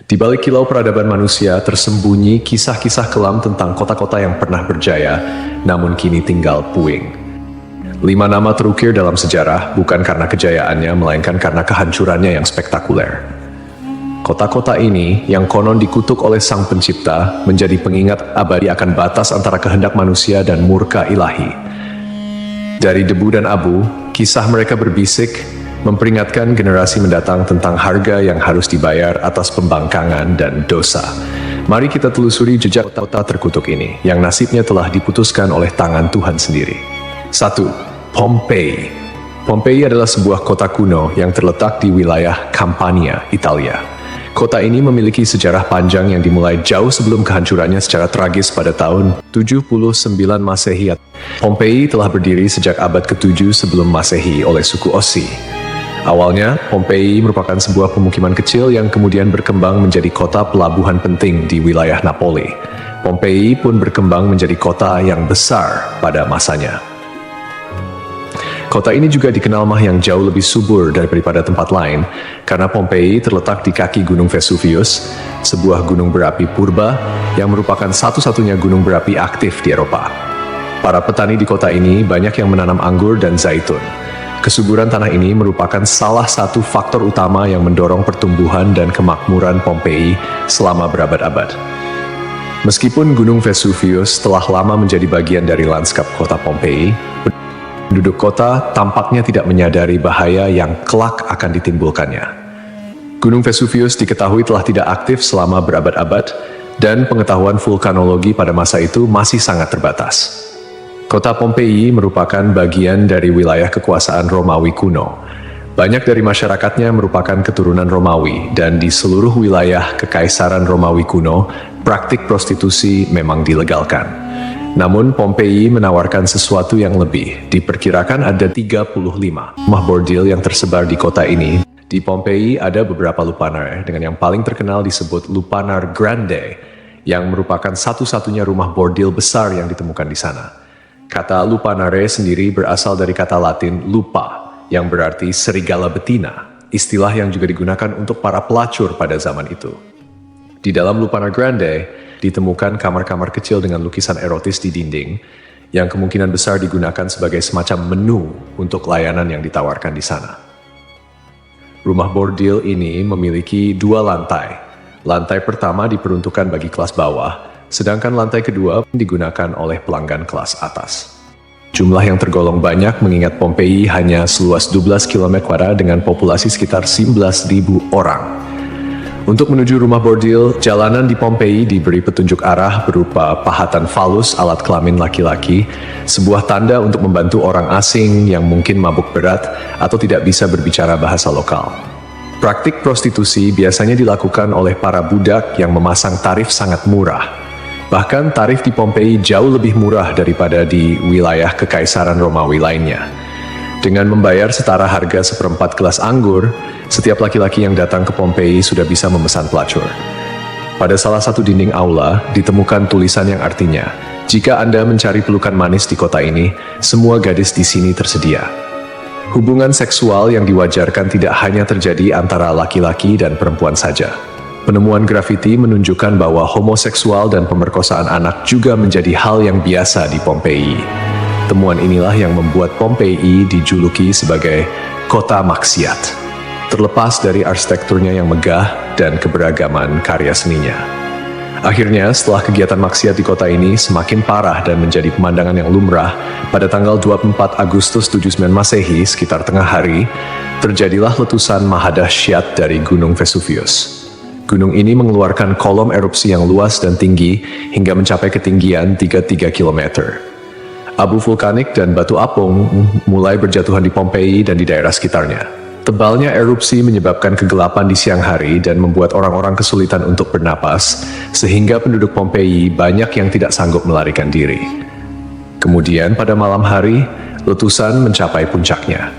Di balik kilau peradaban manusia tersembunyi kisah-kisah kelam tentang kota-kota yang pernah berjaya, namun kini tinggal puing. 5 nama terukir dalam sejarah bukan karena kejayaannya, melainkan karena kehancurannya yang spektakuler. Kota-kota ini, yang konon dikutuk oleh Sang Pencipta, menjadi pengingat abadi akan batas antara kehendak manusia dan murka ilahi. Dari debu dan abu, kisah mereka berbisik, memperingatkan generasi mendatang tentang harga yang harus dibayar atas pembangkangan dan dosa. Mari kita telusuri jejak kota terkutuk ini, yang nasibnya telah diputuskan oleh tangan Tuhan sendiri. 1. Pompei. Pompei adalah sebuah kota kuno yang terletak di wilayah Campania, Italia. Kota ini memiliki sejarah panjang yang dimulai jauh sebelum kehancurannya secara tragis pada tahun 79 Masehi. Pompei telah berdiri sejak abad ke-7 sebelum Masehi oleh suku Ossi. Awalnya, Pompei merupakan sebuah pemukiman kecil yang kemudian berkembang menjadi kota pelabuhan penting di wilayah Napoli. Pompei pun berkembang menjadi kota yang besar pada masanya. Kota ini juga dikenal yang jauh lebih subur daripada tempat lain, karena Pompei terletak di kaki Gunung Vesuvius, sebuah gunung berapi purba yang merupakan satu-satunya gunung berapi aktif di Eropa. Para petani di kota ini banyak yang menanam anggur dan zaitun. Kesuburan tanah ini merupakan salah satu faktor utama yang mendorong pertumbuhan dan kemakmuran Pompei selama berabad-abad. Meskipun Gunung Vesuvius telah lama menjadi bagian dari lanskap kota Pompei, penduduk kota tampaknya tidak menyadari bahaya yang kelak akan ditimbulkannya. Gunung Vesuvius diketahui telah tidak aktif selama berabad-abad, dan pengetahuan vulkanologi pada masa itu masih sangat terbatas. Kota Pompei merupakan bagian dari wilayah kekuasaan Romawi kuno. Banyak dari masyarakatnya merupakan keturunan Romawi, dan di seluruh wilayah Kekaisaran Romawi kuno, praktik prostitusi memang dilegalkan. Namun Pompei menawarkan sesuatu yang lebih. Diperkirakan ada 35 rumah bordil yang tersebar di kota ini. Di Pompei ada beberapa lupanar, dengan yang paling terkenal disebut Lupanar Grande, yang merupakan satu-satunya rumah bordil besar yang ditemukan di sana. Kata lupanare sendiri berasal dari kata Latin lupa, yang berarti serigala betina, istilah yang juga digunakan untuk para pelacur pada zaman itu. Di dalam Lupanar Grande, ditemukan kamar-kamar kecil dengan lukisan erotis di dinding, yang kemungkinan besar digunakan sebagai semacam menu untuk layanan yang ditawarkan di sana. Rumah bordil ini memiliki 2 lantai. Lantai pertama diperuntukkan bagi kelas bawah, sedangkan lantai kedua digunakan oleh pelanggan kelas atas. Jumlah yang tergolong banyak mengingat Pompei hanya seluas 12 km² dengan populasi sekitar 11.000 orang. Untuk menuju rumah bordil, jalanan di Pompei diberi petunjuk arah berupa pahatan falus alat kelamin laki-laki, sebuah tanda untuk membantu orang asing yang mungkin mabuk berat atau tidak bisa berbicara bahasa lokal. Praktik prostitusi biasanya dilakukan oleh para budak yang memasang tarif sangat murah. Bahkan tarif di Pompei jauh lebih murah daripada di wilayah Kekaisaran Romawi lainnya. Dengan membayar setara harga seperempat gelas anggur, setiap laki-laki yang datang ke Pompei sudah bisa memesan pelacur. Pada salah satu dinding aula, ditemukan tulisan yang artinya, "Jika Anda mencari pelukan manis di kota ini, semua gadis di sini tersedia." Hubungan seksual yang diwajarkan tidak hanya terjadi antara laki-laki dan perempuan saja. Penemuan grafiti menunjukkan bahwa homoseksual dan pemerkosaan anak juga menjadi hal yang biasa di Pompei. Temuan inilah yang membuat Pompei dijuluki sebagai kota maksiat, terlepas dari arsitekturnya yang megah dan keberagaman karya seninya. Akhirnya, setelah kegiatan maksiat di kota ini semakin parah dan menjadi pemandangan yang lumrah, pada tanggal 24 Agustus 79 Masehi, sekitar tengah hari, terjadilah letusan mahadahsyat dari Gunung Vesuvius. Gunung ini mengeluarkan kolom erupsi yang luas dan tinggi hingga mencapai ketinggian 33 km. Abu vulkanik dan batu apung mulai berjatuhan di Pompei dan di daerah sekitarnya. Tebalnya erupsi menyebabkan kegelapan di siang hari dan membuat orang-orang kesulitan untuk bernapas, sehingga penduduk Pompei banyak yang tidak sanggup melarikan diri. Kemudian pada malam hari, letusan mencapai puncaknya.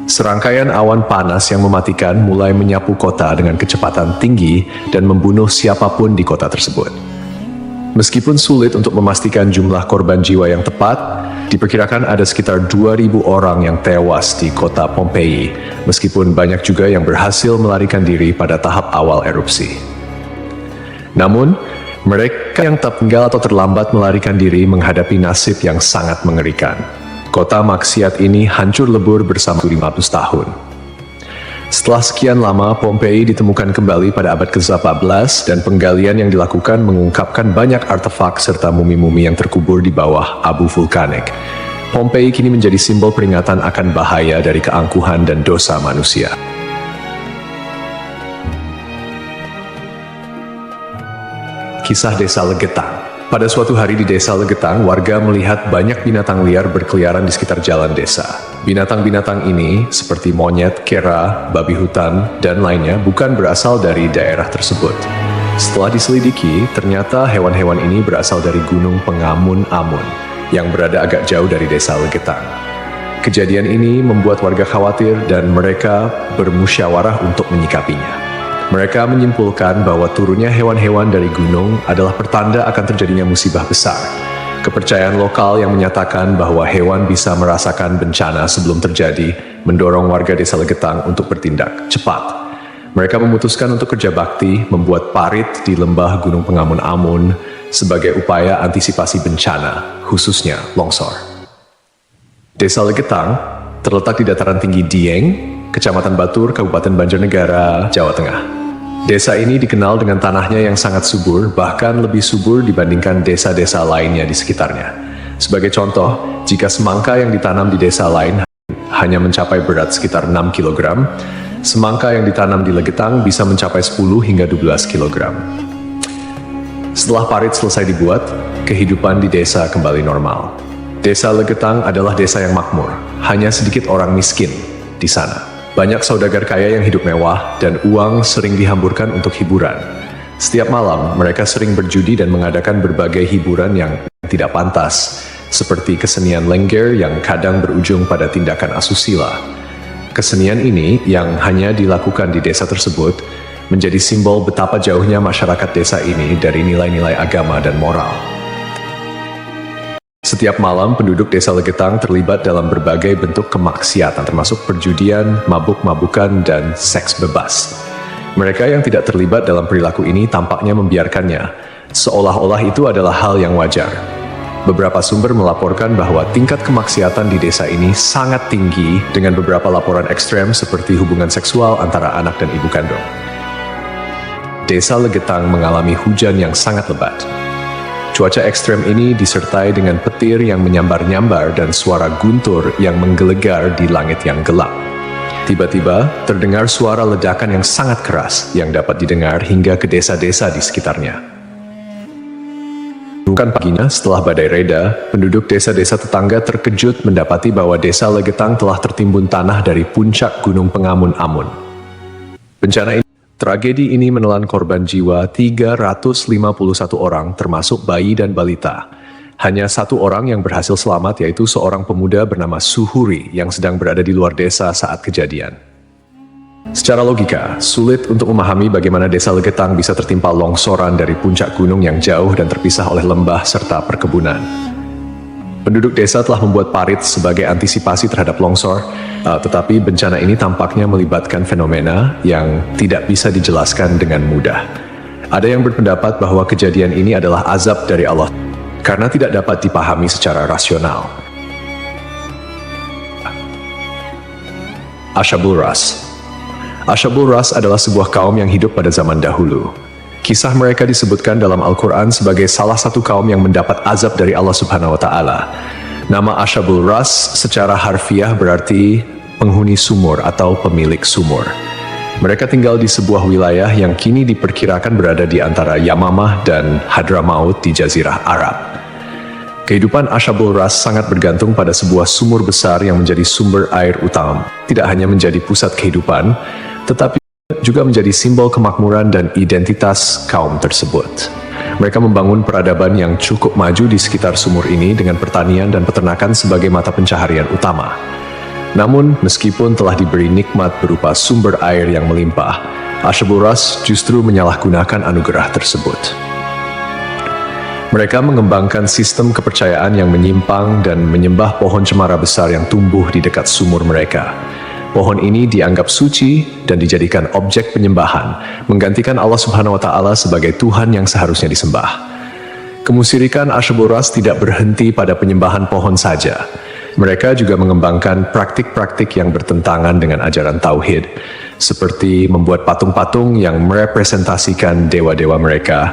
Serangkaian awan panas yang mematikan mulai menyapu kota dengan kecepatan tinggi dan membunuh siapapun di kota tersebut. Meskipun sulit untuk memastikan jumlah korban jiwa yang tepat, diperkirakan ada sekitar 2.000 orang yang tewas di kota Pompei, meskipun banyak juga yang berhasil melarikan diri pada tahap awal erupsi. Namun, mereka yang tertinggal atau terlambat melarikan diri menghadapi nasib yang sangat mengerikan. Kota maksiat ini hancur lebur bersama 500 tahun. Setelah sekian lama, Pompei ditemukan kembali pada abad ke-14 dan penggalian yang dilakukan mengungkapkan banyak artefak serta mumi-mumi yang terkubur di bawah abu vulkanik. Pompei kini menjadi simbol peringatan akan bahaya dari keangkuhan dan dosa manusia. Kisah Desa Legetang. Pada suatu hari di Desa Legetang, warga melihat banyak binatang liar berkeliaran di sekitar jalan desa. Binatang-binatang ini, seperti monyet, kera, babi hutan, dan lainnya, bukan berasal dari daerah tersebut. Setelah diselidiki, ternyata hewan-hewan ini berasal dari Gunung Pengamun-Amun, yang berada agak jauh dari Desa Legetang. Kejadian ini membuat warga khawatir dan mereka bermusyawarah untuk menyikapinya. Mereka menyimpulkan bahwa turunnya hewan-hewan dari gunung adalah pertanda akan terjadinya musibah besar. Kepercayaan lokal yang menyatakan bahwa hewan bisa merasakan bencana sebelum terjadi mendorong warga Desa Legetang untuk bertindak cepat. Mereka memutuskan untuk kerja bakti membuat parit di lembah Gunung Pengamun-Amun sebagai upaya antisipasi bencana, khususnya longsor. Desa Legetang terletak di dataran tinggi Dieng, Kecamatan Batur, Kabupaten Banjarnegara, Jawa Tengah. Desa ini dikenal dengan tanahnya yang sangat subur, bahkan lebih subur dibandingkan desa-desa lainnya di sekitarnya. Sebagai contoh, jika semangka yang ditanam di desa lain hanya mencapai berat sekitar 6 kg, semangka yang ditanam di Legetang bisa mencapai 10 hingga 12 kg. Setelah parit selesai dibuat, kehidupan di desa kembali normal. Desa Legetang adalah desa yang makmur, hanya sedikit orang miskin di sana. Banyak saudagar kaya yang hidup mewah dan uang sering dihamburkan untuk hiburan. Setiap malam, mereka sering berjudi dan mengadakan berbagai hiburan yang tidak pantas, seperti kesenian lengger yang kadang berujung pada tindakan asusila. Kesenian ini yang hanya dilakukan di desa tersebut menjadi simbol betapa jauhnya masyarakat desa ini dari nilai-nilai agama dan moral. Setiap malam, penduduk Desa Legetang terlibat dalam berbagai bentuk kemaksiatan, termasuk perjudian, mabuk-mabukan, dan seks bebas. Mereka yang tidak terlibat dalam perilaku ini tampaknya membiarkannya, seolah-olah itu adalah hal yang wajar. Beberapa sumber melaporkan bahwa tingkat kemaksiatan di desa ini sangat tinggi, dengan beberapa laporan ekstrem seperti hubungan seksual antara anak dan ibu kandung. Desa Legetang mengalami hujan yang sangat lebat. Cuaca ekstrem ini disertai dengan petir yang menyambar-nyambar dan suara guntur yang menggelegar di langit yang gelap. Tiba-tiba, terdengar suara ledakan yang sangat keras yang dapat didengar hingga ke desa-desa di sekitarnya. Bukan paginya, setelah badai reda, penduduk desa-desa tetangga terkejut mendapati bahwa Desa Legetang telah tertimbun tanah dari puncak Gunung Pengamun-Amun. Tragedi ini menelan korban jiwa 351 orang, termasuk bayi dan balita. Hanya satu orang yang berhasil selamat, yaitu seorang pemuda bernama Suhuri yang sedang berada di luar desa saat kejadian. Secara logika, sulit untuk memahami bagaimana Desa Legetang bisa tertimpa longsoran dari puncak gunung yang jauh dan terpisah oleh lembah serta perkebunan. Penduduk desa telah membuat parit sebagai antisipasi terhadap longsor, tetapi bencana ini tampaknya melibatkan fenomena yang tidak bisa dijelaskan dengan mudah. Ada yang berpendapat bahwa kejadian ini adalah azab dari Allah, karena tidak dapat dipahami secara rasional. Ashabul Ras. Ashabul Ras adalah sebuah kaum yang hidup pada zaman dahulu. Kisah mereka disebutkan dalam Al-Quran sebagai salah satu kaum yang mendapat azab dari Allah Subhanahu wa Ta'ala. Nama Ashabul Ras secara harfiah berarti penghuni sumur atau pemilik sumur. Mereka tinggal di sebuah wilayah yang kini diperkirakan berada di antara Yamamah dan Hadramaut di Jazirah Arab. Kehidupan Ashabul Ras sangat bergantung pada sebuah sumur besar yang menjadi sumber air utama. Tidak hanya menjadi pusat kehidupan, tetapi juga menjadi simbol kemakmuran dan identitas kaum tersebut. Mereka membangun peradaban yang cukup maju di sekitar sumur ini dengan pertanian dan peternakan sebagai mata pencaharian utama. Namun, meskipun telah diberi nikmat berupa sumber air yang melimpah, Ashabul Ras justru menyalahgunakan anugerah tersebut. Mereka mengembangkan sistem kepercayaan yang menyimpang dan menyembah pohon cemara besar yang tumbuh di dekat sumur mereka. Pohon ini dianggap suci dan dijadikan objek penyembahan, menggantikan Allah Subhanahu wa Ta'ala sebagai Tuhan yang seharusnya disembah. Kemusyrikan Asyabul Ras tidak berhenti pada penyembahan pohon saja. Mereka juga mengembangkan praktik-praktik yang bertentangan dengan ajaran Tauhid, seperti membuat patung-patung yang merepresentasikan dewa-dewa mereka,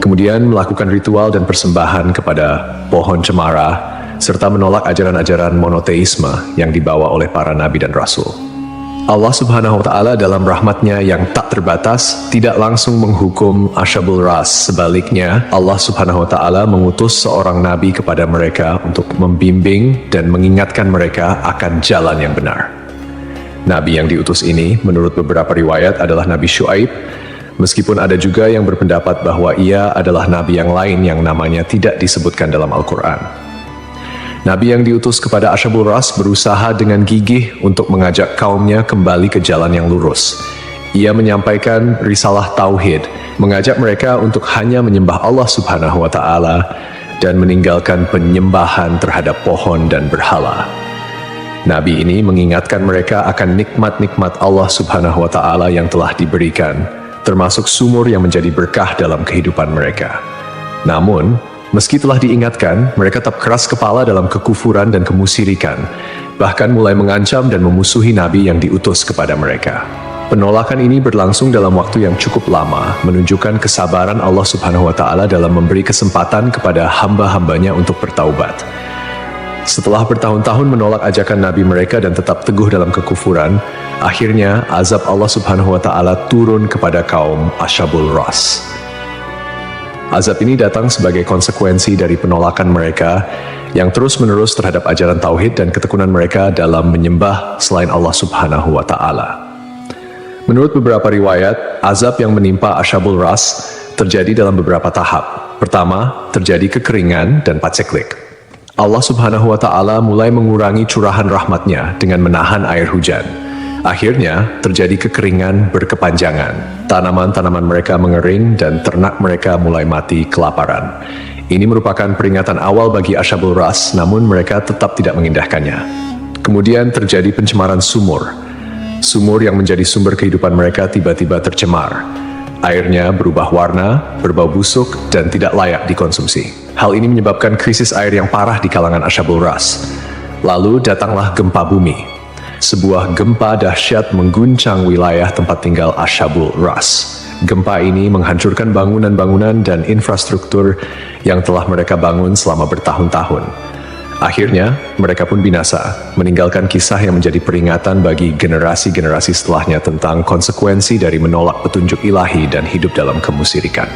kemudian melakukan ritual dan persembahan kepada pohon cemara, serta menolak ajaran-ajaran monoteisme yang dibawa oleh para nabi dan rasul. Allah Subhanahu wa Ta'ala dalam rahmatnya yang tak terbatas tidak langsung menghukum Asyabul Ras. Sebaliknya, Allah Subhanahu wa Ta'ala mengutus seorang nabi kepada mereka untuk membimbing dan mengingatkan mereka akan jalan yang benar. Nabi yang diutus ini, menurut beberapa riwayat, adalah Nabi Syuaib, meskipun ada juga yang berpendapat bahwa ia adalah nabi yang lain yang namanya tidak disebutkan dalam Al-Quran. Nabi yang diutus kepada Asyabul Ras berusaha dengan gigih untuk mengajak kaumnya kembali ke jalan yang lurus. Ia menyampaikan risalah Tauhid, mengajak mereka untuk hanya menyembah Allah Subhanahu wa Ta'ala dan meninggalkan penyembahan terhadap pohon dan berhala. Nabi ini mengingatkan mereka akan nikmat-nikmat Allah Subhanahu wa Ta'ala yang telah diberikan, termasuk sumur yang menjadi berkah dalam kehidupan mereka. Namun, meski telah diingatkan, mereka tetap keras kepala dalam kekufuran dan kemusyrikan, bahkan mulai mengancam dan memusuhi Nabi yang diutus kepada mereka. Penolakan ini berlangsung dalam waktu yang cukup lama, menunjukkan kesabaran Allah Subhanahu wa Ta'ala dalam memberi kesempatan kepada hamba-hambanya untuk bertaubat. Setelah bertahun-tahun menolak ajakan Nabi mereka dan tetap teguh dalam kekufuran, akhirnya azab Allah Subhanahu wa Ta'ala turun kepada kaum Asyabul Ras. Azab ini datang sebagai konsekuensi dari penolakan mereka yang terus-menerus terhadap ajaran Tauhid dan ketekunan mereka dalam menyembah selain Allah Subhanahu wa Ta'ala. Menurut beberapa riwayat, azab yang menimpa Asyabul Ras terjadi dalam beberapa tahap. Pertama, terjadi kekeringan dan paceklik. Allah Subhanahu wa Ta'ala mulai mengurangi curahan rahmatnya dengan menahan air hujan. Akhirnya, terjadi kekeringan berkepanjangan. Tanaman-tanaman mereka mengering dan ternak mereka mulai mati kelaparan. Ini merupakan peringatan awal bagi Asyabul Ras, namun mereka tetap tidak mengindahkannya. Kemudian terjadi pencemaran sumur. Sumur yang menjadi sumber kehidupan mereka tiba-tiba tercemar. Airnya berubah warna, berbau busuk, dan tidak layak dikonsumsi. Hal ini menyebabkan krisis air yang parah di kalangan Asyabul Ras. Lalu datanglah gempa bumi. Sebuah gempa dahsyat mengguncang wilayah tempat tinggal Asyabul Ras. Gempa ini menghancurkan bangunan-bangunan dan infrastruktur yang telah mereka bangun selama bertahun-tahun. Akhirnya, mereka pun binasa, meninggalkan kisah yang menjadi peringatan bagi generasi-generasi setelahnya tentang konsekuensi dari menolak petunjuk ilahi dan hidup dalam kemusyrikan.